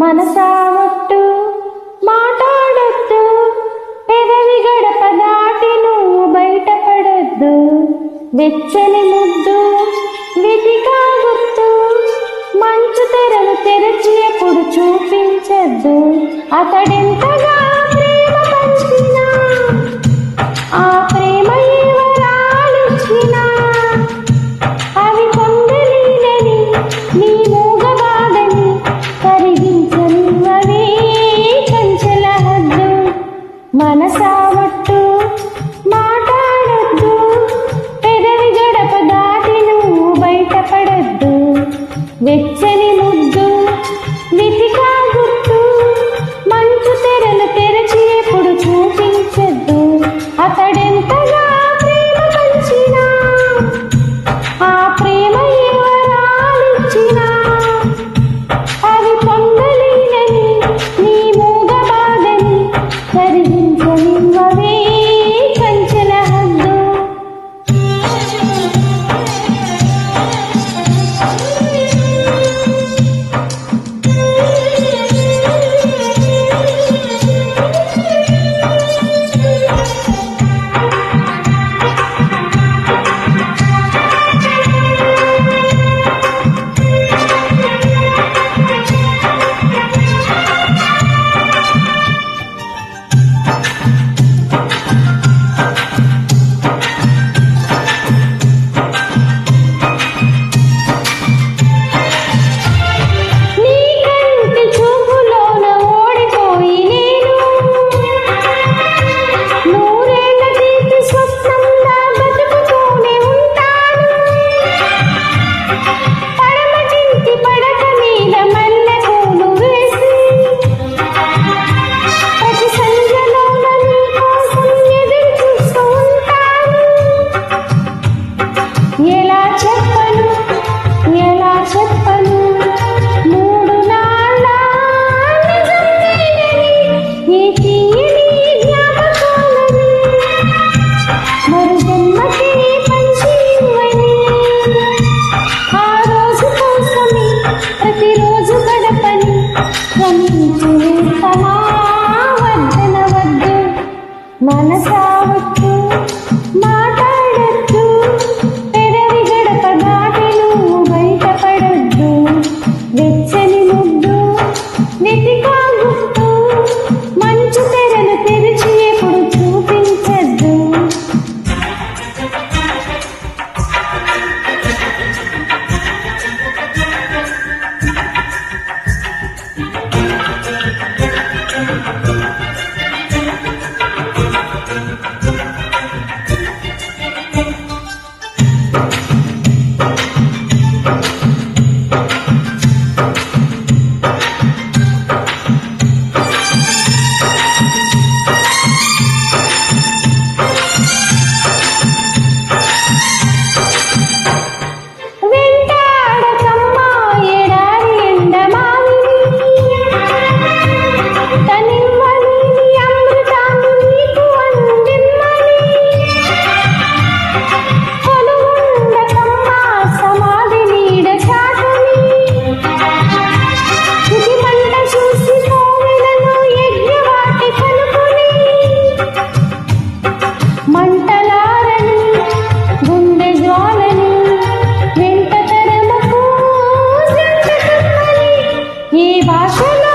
మనసావట్టు మాట్లాడొద్దు, పెదవి గడప దాటి నువ్వు బయటపడొద్దు. వెచ్చని ముద్దు వెతికా గుర్తు, మంచు తెరలు తెరచి ఎప్పుడు చూపించద్దు. అతడెంతగా ప్రేమ పంచినా, ఆ ప్రేమ ఎవరాలిచ్చినా అవి పొందలేనని నీ మూగబాధని కరిగించనివ్వవే కంచెల హద్దు. మనసావట్టు మాట్లాడొద్దు, పెదవి గడప దాటి నువ్వు బయటపడొద్దు. వెచ్చని ముద్దు వెతికా గుర్తు, మంచు తెరలు తెరచి ఎప్పుడు చూపించద్దు. అతడెంతగా ప్రేమ పంచినా, ఆ ప్రేమ ఎవరాలిచ్చినా అవి పొందలేనని నీ మూగ బాధని కరిగించనివ్వవే కంచెల హద్దు. మనసావట్టు మాట్లాడొద్దు, పెదవి గడప దాటి నువ్వు బయటపడొద్దు. వెచ్చని ముద్దు వెతికా గుర్తు, మంచు తెరలు తెరిచి ఎప్పుడు చూపించద్దు. ఈ భాషలో